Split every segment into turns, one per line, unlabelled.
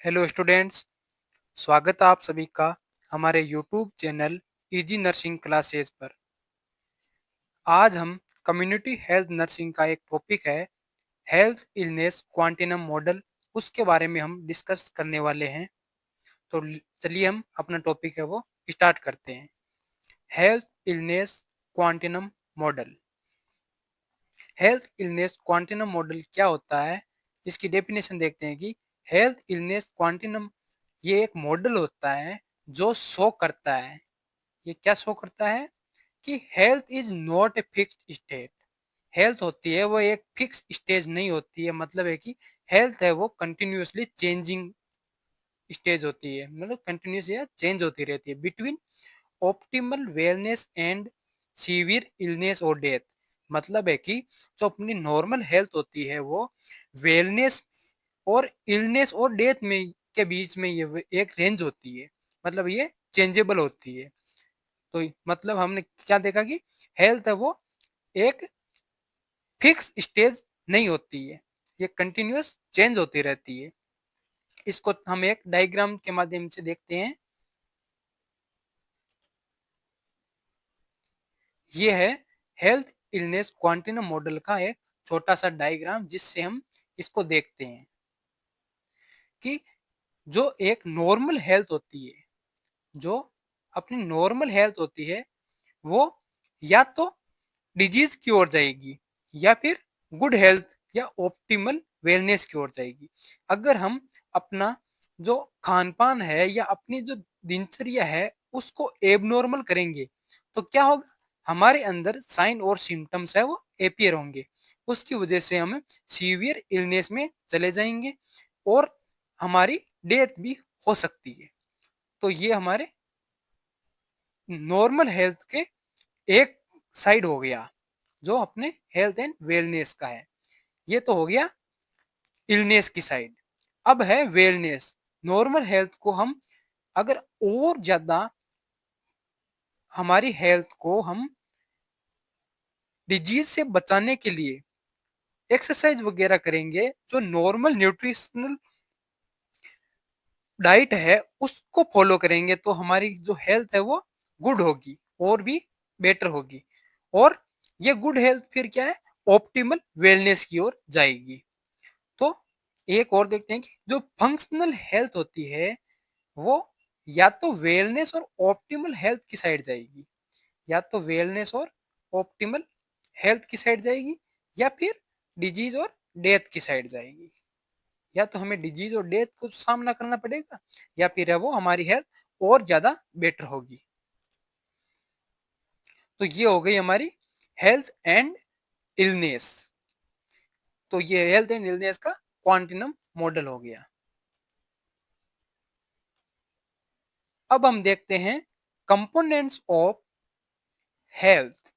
Hello students, स्वागत है आप सभी का हमारे YouTube channel easy nursing classes पर। आज हम कम्युनिटी हेल्थ नर्सिंग का एक टॉपिक है हेल्थ इलनेस क्वांटिनम मॉडल, उसके बारे में हम डिस्कस करने वाले हैं। तो चलिए हम अपना टॉपिक है वो स्टार्ट करते हैं। Health illness continuum model. Health illness continuum model क्या होता है, इसकी डेफिनेशन देखते हैं कि हेल्थ इलनेस क्वांटिनम ये एक मॉडल होता है जो शो करता है, ये क्या शो करता है कि health is not a fixed state. Health होती है वो एक फिक्स स्टेज नहीं होती है, मतलब है कि हेल्थ है वो कंटिन्यूसली चेंजिंग स्टेज होती है, मतलब कंटिन्यूस या चेंज होती रहती है between optimal wellness and severe illness और डेथ। मतलब है कि जो अपनी नॉर्मल हेल्थ होती है वो वेलनेस और इलनेस और डेथ में के बीच में ये एक रेंज होती है, मतलब ये चेंजेबल होती है। तो मतलब हमने क्या देखा कि हेल्थ है वो एक फिक्स स्टेज नहीं होती है, ये कंटिन्यूस चेंज होती रहती है। इसको हम एक डायग्राम के माध्यम से देखते हैं। ये है हेल्थ इलनेस क्वांटिनम मॉडल का एक छोटा सा डायग्राम, जिससे हम इसको देखते हैं कि जो एक नॉर्मल हेल्थ होती है, जो अपनी नॉर्मल हेल्थ होती है वो या तो डिजीज की ओर जाएगी या फिर गुड हेल्थ या ऑप्टिमल वेलनेस की ओर जाएगी। अगर हम अपना जो खान पान है या अपनी जो दिनचर्या है उसको एबनॉर्मल करेंगे तो क्या होगा, हमारे अंदर साइन और सिम्टम्स है वो एपियर होंगे। उसकी वजह से हम सीवियर इलनेस में चले जाएंगे और हमारी डेथ भी हो सकती है। तो ये हमारे नॉर्मल हेल्थ के एक साइड हो गया जो अपने हेल्थ एंड वेलनेस का है। ये तो हो गया इलनेस की साइड। अब है वेलनेस। नॉर्मल हेल्थ को हम अगर और ज्यादा हमारी हेल्थ को हम डिजीज से बचाने के लिए एक्सरसाइज वगैरह करेंगे, जो नॉर्मल न्यूट्रिशनल डाइट है उसको फॉलो करेंगे, तो हमारी जो हेल्थ है वो गुड होगी और भी बेटर होगी। और ये गुड हेल्थ फिर क्या है, ऑप्टिमल वेलनेस की ओर जाएगी। तो एक और देखते हैं कि जो फंक्शनल हेल्थ होती है वो या तो वेलनेस और ऑप्टिमल हेल्थ की साइड जाएगी, या तो वेलनेस और ऑप्टिमल हेल्थ की साइड जाएगी, या फिर डिजीज और डेथ की साइड जाएगी। या तो हमें डिजीज और डेथ को सामना करना पड़ेगा या फिर है वो हमारी हेल्थ और ज्यादा बेटर होगी। तो ये हो गई हमारी हेल्थ एंड इलनेस। तो ये हेल्थ एंड इलनेस का क्वांटिनम मॉडल हो गया। अब हम देखते हैं components of health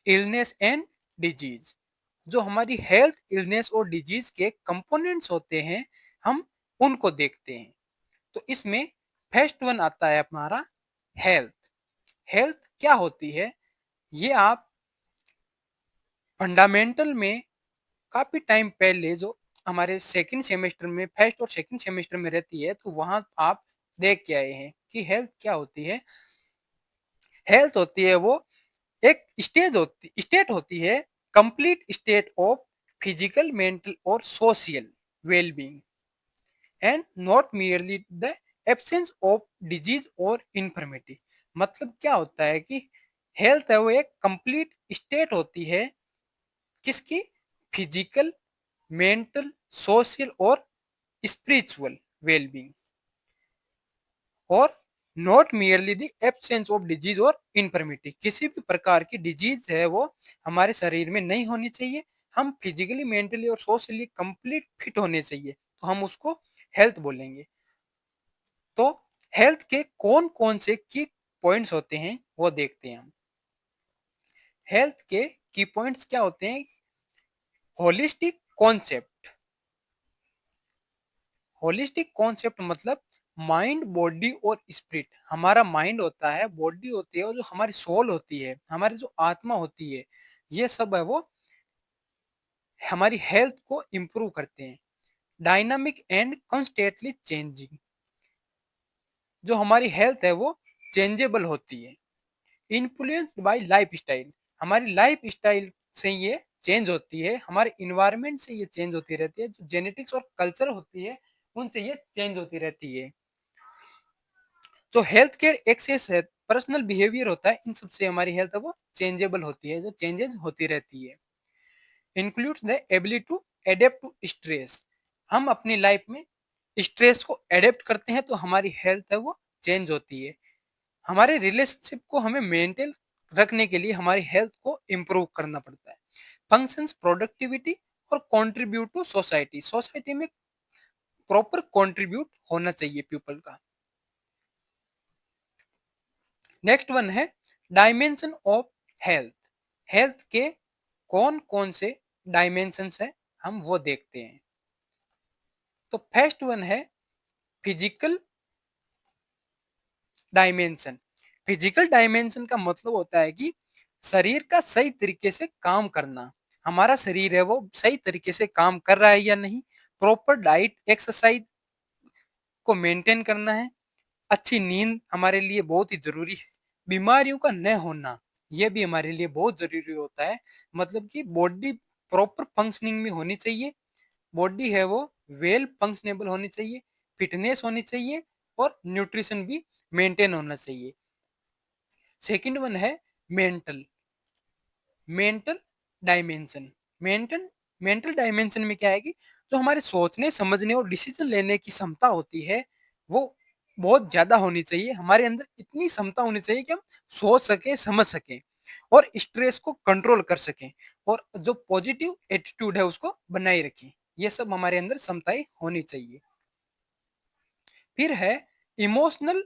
illness and disease. जो हमारी हेल्थ इलनेस और डिजीज के कंपोनेंट्स होते हैं हम उनको देखते हैं। तो इसमें फर्स्ट वन आता है हमारा हेल्थ। हेल्थ क्या होती है, ये आप फंडामेंटल में काफी टाइम पहले जो हमारे सेकंड सेमेस्टर में, फर्स्ट और सेकंड सेमेस्टर में रहती है, तो वहां आप देख के आए हैं कि हेल्थ क्या होती है। हेल्थ होती है वो एक स्टेट होती है, complete state of physical, mental और social wellbeing and not merely the absence of disease और इन्फर्मिटी। मतलब क्या होता है कि हेल्थ है वो एक कंप्लीट स्टेट होती है किसकी, फिजिकल, मेंटल, सोशल और स्पिरिचुअल वेलबींग, और not merely the absence of disease और इन्फर्मिटी। किसी भी प्रकार की डिजीज है वो हमारे शरीर में नहीं होनी चाहिए, हम फिजिकली, मेंटली और सोशली कंप्लीट फिट होने चाहिए, तो हम उसको हेल्थ बोलेंगे। तो हेल्थ के कौन कौन से की पॉइंट्स होते हैं वो देखते हैं हम। हेल्थ के की पॉइंट्स क्या होते हैं, होलिस्टिक कॉन्सेप्ट। होलिस्टिक कॉन्सेप्ट मतलब माइंड, बॉडी और स्पिरिट। हमारा माइंड होता है, बॉडी होती है, और जो हमारी सोल होती है, हमारी जो आत्मा होती है, ये सब है वो हमारी हेल्थ को इम्प्रूव करते हैं। Dynamic and constantly changing. जो हमारी हेल्थ है वो चेंजेबल होती है। इन्फ्लुएंस्ड बाय लाइफ स्टाइल, हमारी लाइफ स्टाइल से ये चेंज होती है, हमारे इन्वायरमेंट से ये चेंज होती रहती है, जो जेनेटिक्स और कल्चर होती है उनसे ये चेंज होती रहती है। जो हेल्थ केयर एक्सेस है, पर्सनल बिहेवियर होता है, इन सबसे हमारी हेल्थ है वो चेंजेबल होती है, जो चेंजेस होती रहती है। Includes the ability to adapt to stress, हम अपनी लाइफ में स्ट्रेस को एडेप्ट करते हैं तो हमारी हेल्थ है वो चेंज होती है। हमारे रिलेशनशिप को हमें मेंटेन रखने के लिए हमारी हेल्थ को इम्प्रूव करना पड़ता है। फंक्शंस, प्रोडक्टिविटी और कंट्रीब्यूट टू सोसाइटी, सोसाइटी में प्रॉपर कंट्रीब्यूट होना चाहिए पीपल का। नेक्स्ट वन है डायमेंशन ऑफ हेल्थ। हेल्थ के कौन कौन से डायमेंशंस है हम वो देखते हैं। तो फर्स्ट वन है फिजिकल डायमेंशन। फिजिकल डायमेंशन का मतलब होता है कि शरीर का सही तरीके से काम करना, हमारा शरीर है वो सही तरीके से काम कर रहा है या नहीं, प्रॉपर डाइट एक्सरसाइज को मेंटेन करना है, अच्छी नींद हमारे लिए बहुत ही जरूरी है, बीमारियों का न होना ये भी हमारे लिए बहुत जरूरी होता है। मतलब कि बॉडी प्रॉपर फंक्शनिंग में होनी चाहिए, बॉडी है वो वेल फंक्शनेबल होनी चाहिए, फिटनेस होनी चाहिए और न्यूट्रिशन भी मेंटेन होना चाहिए। सेकंड वन है mental mental dimension. Mental mental dimension में क्या है कि जो हमारे सोचने समझने और डिसीजन लेने की क्षमता होती है वो बहुत ज्यादा होनी चाहिए, हमारे अंदर इतनी क्षमता होनी चाहिए कि हम सोच सके, समझ सकें और स्ट्रेस को कंट्रोल कर सकें और जो पॉजिटिव एटीट्यूड है उसको बनाए रखें। ये सब हमारे अंदर क्षमताएं होनी चाहिए। फिर है इमोशनल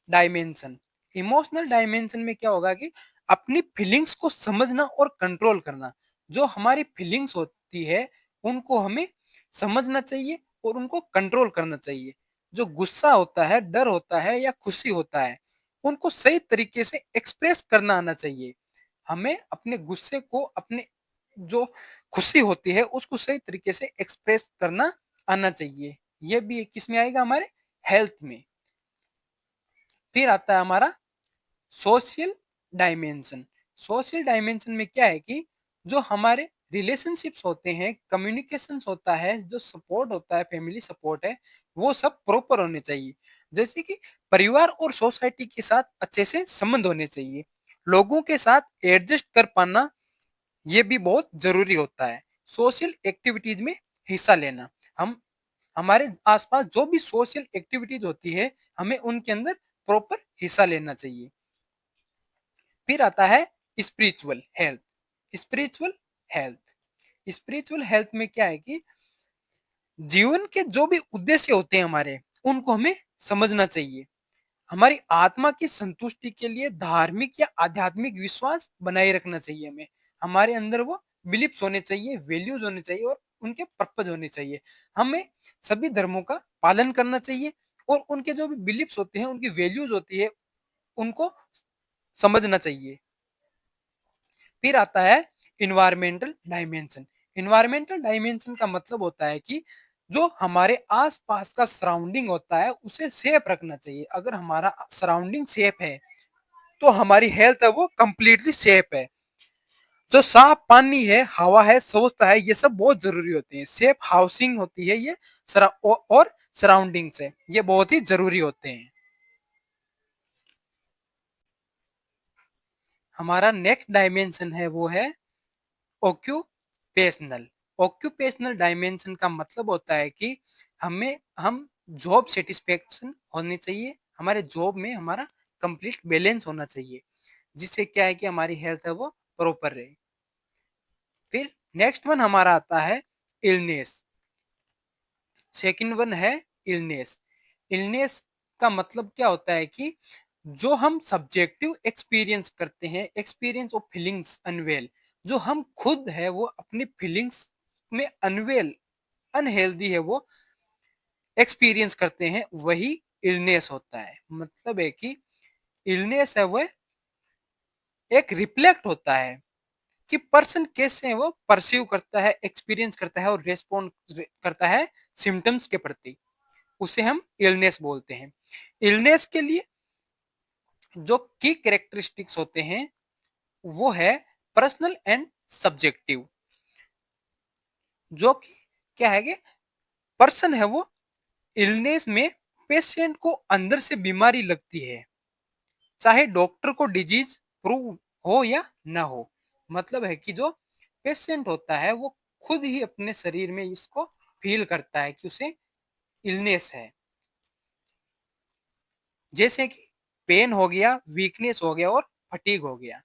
डायमेंशन। इमोशनल डायमेंशन में क्या होगा कि अपनी फीलिंग्स को समझना और कंट्रोल करना। जो हमारी फीलिंग्स होती है उनको हमें समझना चाहिए और उनको कंट्रोल करना चाहिए। जो गुस्सा होता है, डर होता है या खुशी होता है, उनको सही तरीके से एक्सप्रेस करना आना चाहिए। हमें अपने गुस्से को, अपने जो खुशी होती है उसको सही तरीके से एक्सप्रेस करना आना चाहिए। ये भी किस में आएगा, हमारे हेल्थ में। फिर आता है हमारा सोशल डायमेंशन। सोशल डायमेंशन में क्या है कि जो हमारे रिलेशनशिप्स होते हैं, कम्युनिकेशंस होता है, जो सपोर्ट होता है, फैमिली सपोर्ट है, वो सब प्रॉपर होने चाहिए। जैसे कि परिवार और सोसाइटी के साथ अच्छे से संबंध होने चाहिए, लोगों के साथ एडजस्ट कर पाना ये भी बहुत जरूरी होता है। सोशल एक्टिविटीज में हिस्सा लेना, हम हमारे आसपास जो भी सोशल एक्टिविटीज होती है हमें उनके अंदर प्रॉपर हिस्सा लेना चाहिए। फिर आता है spiritual health. Spiritual health spiritual health में क्या है कि जीवन के जो भी उद्देश्य होते हैं हमारे, उनको हमें समझना चाहिए। हमारी आत्मा की संतुष्टि के लिए धार्मिक या आध्यात्मिक विश्वास बनाए रखना चाहिए हमें। हमारे अंदर वो बिलीफ्स होने चाहिए, वैल्यूज होने चाहिए और उनके पर्पज होने चाहिए। हमें सभी धर्मों का पालन करना चाहिए और उनके जो भी बिलीफ्स होते हैं, उनकी वैल्यूज होती है, उनको समझना चाहिए। फिर आता है इन्वायरमेंटल डायमेंशन। इन्वायरमेंटल डायमेंशन का मतलब होता है कि जो हमारे आसपास का सराउंडिंग होता है उसे सेफ रखना चाहिए। अगर हमारा सराउंडिंग सेफ है तो हमारी हेल्थ है वो कंप्लीटली सेफ है। जो साफ पानी है, हवा है, स्वच्छता है, ये सब बहुत जरूरी होती है। सेफ हाउसिंग होती है ये, और सराउंडिंग्स है, ये बहुत ही जरूरी होते हैं। हमारा नेक्स्ट डायमेंशन है वो है ऑक्यूपेशनल। ऑक्यूपेशनल डायमेंशन का मतलब होता है कि हम जॉब सेटिस्फेक्शन होनी चाहिए, हमारे जॉब में हमारा कंप्लीट बैलेंस होना चाहिए, जिससे क्या है कि हमारी हेल्थ है वो प्रॉपर रहे। फिर नेक्स्ट वन हमारा आता है इलनेस। सेकंड वन है इलनेस। इलनेस का मतलब क्या होता है कि जो हम सब्जेक्टिव एक्सपीरियंस करते हैं, एक्सपीरियंस ऑफ फीलिंग्स अनवेल, जो हम खुद है वो अपनी फीलिंग्स में अनवेल, अनहेल्दी है वो एक्सपीरियंस करते हैं, वही इलनेस होता है। मतलब है कि इलनेस है वो एक रिफ्लेक्ट होता है कि पर्सन कैसे है वो परसीव करता है, एक्सपीरियंस करता है और रेस्पॉन्ड करता है सिम्टम्स के प्रति, उसे हम इलनेस बोलते हैं। इलनेस के लिए जो की कैरेक्टरिस्टिक्स होते हैं वो है पर्सनल एंड सब्जेक्टिव। जो कि क्या है कि पर्सन है वो इलनेस में पेशेंट को अंदर से बीमारी लगती है, चाहे डॉक्टर को डिजीज प्रूव हो या ना हो। मतलब है कि जो पेशेंट होता है वो खुद ही अपने शरीर में इसको फील करता है कि उसे इलनेस है। जैसे कि पेन हो गया, वीकनेस हो गया और फटीग हो गया,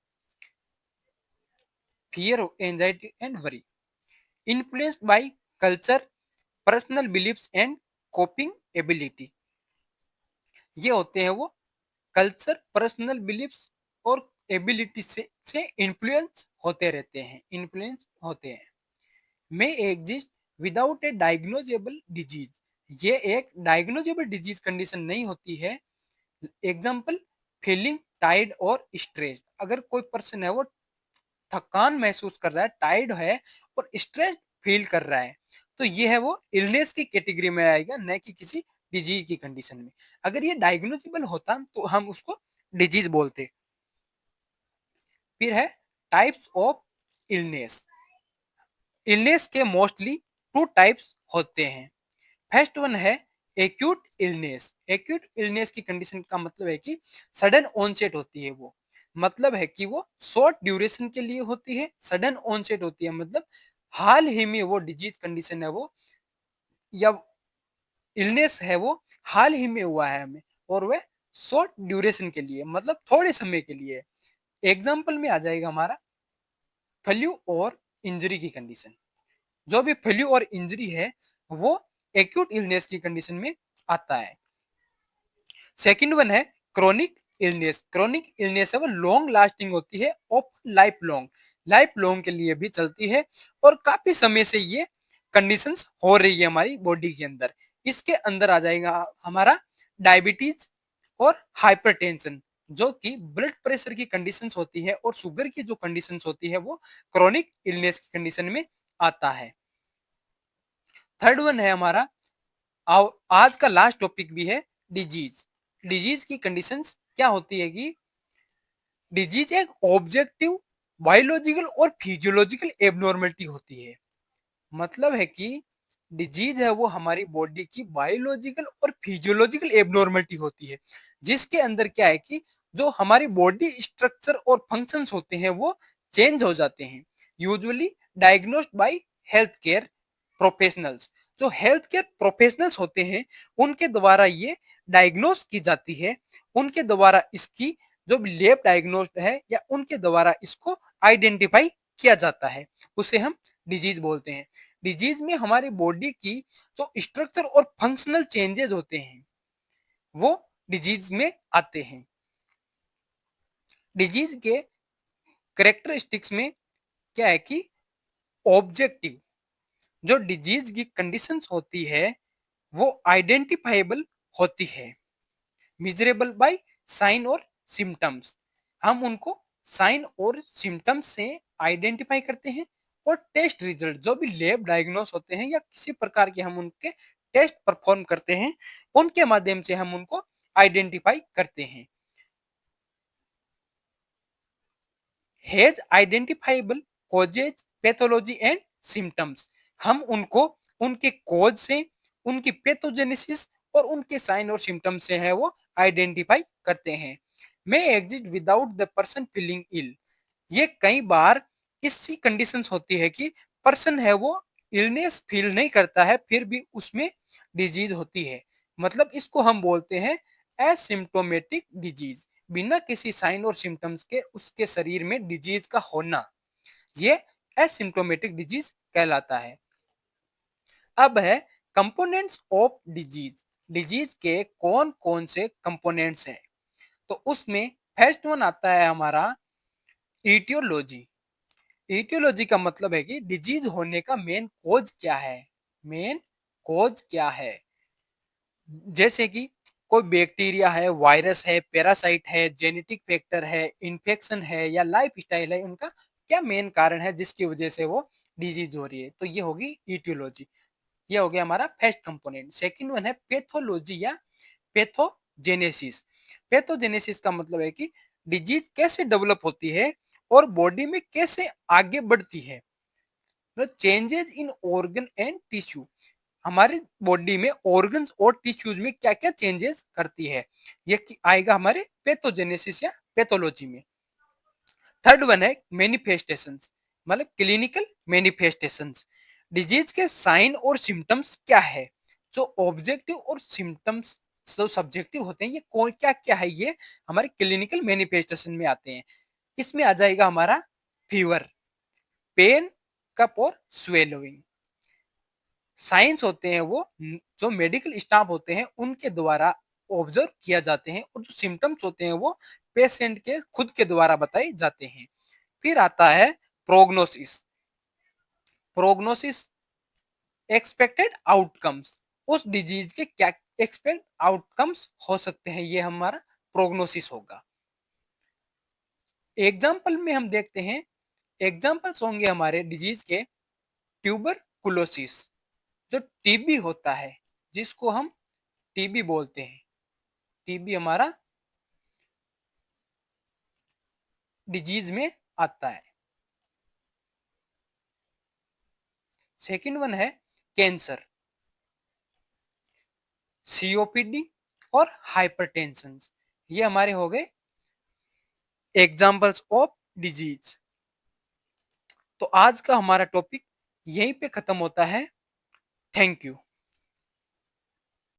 fear, anxiety and worry. Influenced by culture, personal beliefs and coping ability. ये होते हैं वो कल्चर, पर्सनल बिलीफ्स और एबिलिटी से इन्फ्लुएंस होते रहते हैं, इन्फ्लुएंस होते हैं। मे एग्जिस्ट विदाउट ए डायग्नोजेबल डिजीज। ये एक डायग्नोजेबल डिजीज कंडीशन नहीं होती है। एग्जाम्पल, फीलिंग टाइड और स्ट्रेस्ड। अगर कोई पर्सन है वो थकान महसूस कर रहा है, टाइड है और स्ट्रेस फील कर रहा है, तो ये है वो इलनेस की कैटेगरी में आएगा, न कि किसी डिजीज की कंडीशन में। अगर ये डायग्नोजेबल होता तो हम उसको डिजीज बोलते। फिर है टाइप्स ऑफ इलनेस। इलनेस के मोस्टली टू टाइप्स होते हैं। फर्स्ट वन है एक्यूट इलनेस। एक्यूट इलनेस की कंडीशन का मतलब है कि सडन ऑनसेट होती है वो, मतलब है कि वो शॉर्ट ड्यूरेशन के लिए होती है। सडन ऑनसेट होती है मतलब हाल ही में वो डिजीज कंडीशन है वो या इलनेस है वो हाल ही में हुआ है हमें, और वह शॉर्ट ड्यूरेशन के लिए मतलब थोड़े समय के लिए। एग्जाम्पल में आ जाएगा हमारा फ्लू और इंजरी की कंडीशन। जो भी फ्लू और इंजरी है वो एक्यूट इलनेस की कंडीशन में आता है। सेकंड वन है क्रोनिक इलनेस। क्रोनिक इलनेस है वो लॉन्ग लास्टिंग होती है, ऑफ लाइफ लॉन्ग के लिए भी चलती है और काफी समय से ये कंडीशंस हो रही है हमारी बॉडी के अंदर। इसके अंदर आ जाएगा हमारा डायबिटीज और हाइपरटेंशन, जो कि ब्लड प्रेशर की कंडीशंस होती है, और शुगर की जो कंडीशंस होती है वो क्रोनिक इलनेस की कंडीशन में आता है। थर्ड वन है हमारा आज का लास्ट टॉपिक भी है डिजीज। डिजीज की कंडीशंस क्या होती है कि डिजीज एक ऑब्जेक्टिव बायोलॉजिकल और फिजियोलॉजिकल एबनॉर्मलिटी होती है। मतलब है कि डिजीज है वो हमारी बॉडी की बायोलॉजिकल और फिजियोलॉजिकल एबनॉर्मलिटी होती है, जिसके अंदर क्या है कि जो हमारी बॉडी स्ट्रक्चर और फंक्शंस होते हैं वो चेंज हो जाते हैं। Usually diagnosed by health care professionals. जो हेल्थ केयर प्रोफेशनल्स होते हैं उनके द्वारा ये डायग्नोस की जाती है, उनके द्वारा इसकी जो लेब डायग्नोस्ड है या उनके द्वारा इसको आइडेंटिफाई किया जाता है, उसे हम डिजीज बोलते हैं। डिजीज में हमारी बॉडी की जो स्ट्रक्चर और फंक्शनल चेंजेस होते हैं वो डिजीज में आते हैं। डिजीज के करेक्टरिस्टिक्स में क्या है कि ऑब्जेक्टिव, जो डिजीज की कंडीशंस होती है वो आइडेंटिफाइबल होती है, मिजरेबल बाय साइन और सिम्टम्स। हम उनको साइन और सिम्टम्स से आइडेंटिफाई करते हैं, और टेस्ट रिजल्ट जो भी लैब डायग्नोस होते हैं या किसी प्रकार के हम उनके टेस्ट परफॉर्म करते हैं उनके माध्यम से हम उनको आइडेंटिफाई करते हैं। Has identifiable causes, pathology and symptoms. हम उनको उनके कॉज से, उनकी पैथोजेनेसिस और उनके साइन और सिम्टम्स से है वो आइडेंटिफाई करते हैं। May exist without the person feeling ill. ये कई बार इससी कंडीशंस होती है कि पर्सन है वो इलनेस फील नहीं करता है फिर भी उसमें डिजीज होती है। मतलब इसको हम बोलते हैं एसिम्प्टोमेटिक डिजीज। बिना किसी साइन और सिम्टम्स के उसके शरीर में डिजीज का होना, ये एसिम्प्टोमेटिक डिजीज कहलाता है। अब है कंपोनेंट्स ऑफ डिजीज। डिजीज के कौन कौन से कंपोनेंट्स हैं, तो उसमें फर्स्ट वन आता है हमारा ईटियोलॉजी। ईटियोलॉजी का मतलब है कि डिजीज होने का मेन कोज क्या है, मेन कोज क्या है। जैसे कि कोई बैक्टीरिया है, वायरस है, पैरासाइट है, जेनेटिक फैक्टर है, इन्फेक्शन है या लाइफ स्टाइल है उनका क्या मेन कारण है जिसकी वजह से वो डिजीज हो रही है, तो ये होगी ईटियोलॉजी। ये हो गया हमारा फर्स्ट कंपोनेंट। सेकंड वन है पैथोलॉजी या पैथोजेनेसिस। पैथोजेनेसिस का मतलब है कि डिजीज कैसे डेवलप होती है और बॉडी में कैसे आगे बढ़ती है। Changes in organ and tissue, हमारी बॉडी में ऑर्गन्स और टिश्यूज में क्या क्या चेंजेस करती है, ये आएगा हमारे पैथोजेनेसिस या पैथोलॉजी में। थर्ड वन है मैनिफेस्टेशंस, मतलब क्लिनिकल मैनिफेस्टेशंस। डिजीज के साइन और सिम्टम्स क्या है, जो ऑब्जेक्टिव और सिम्टम्स जो सब्जेक्टिव होते हैं, ये कौन क्या क्या है, ये हमारे क्लिनिकल मैनिफेस्टेशन में आते हैं। इसमें आ जाएगा हमारा फीवर, पेन, कप और स्वेलोइंग। साइंस होते हैं वो जो मेडिकल स्टाफ होते हैं उनके द्वारा ऑब्जर्व किया जाते हैं, और जो सिम्टम्स होते हैं वो पेशेंट के खुद के द्वारा बताए जाते हैं। फिर आता है प्रोग्नोसिस। प्रोग्नोसिस एक्सपेक्टेड आउटकम्स, उस डिजीज के क्या एक्सपेक्ट आउटकम्स हो सकते हैं, ये हमारा प्रोग्नोसिस होगा। एग्जाम्पल में हम देखते हैं, एग्जाम्पल्स होंगे हमारे डिजीज के ट्यूबरकुलोसिस, जो टीबी होता है, जिसको हम टीबी बोलते हैं, टीबी हमारा डिजीज में आता है। सेकंड वन है कैंसर, सीओपीडी और हाइपरटेंशन, ये हमारे हो गए एग्जाम्पल्स ऑफ डिजीज। तो आज का हमारा टॉपिक यहीं पे खत्म होता है। Thank you.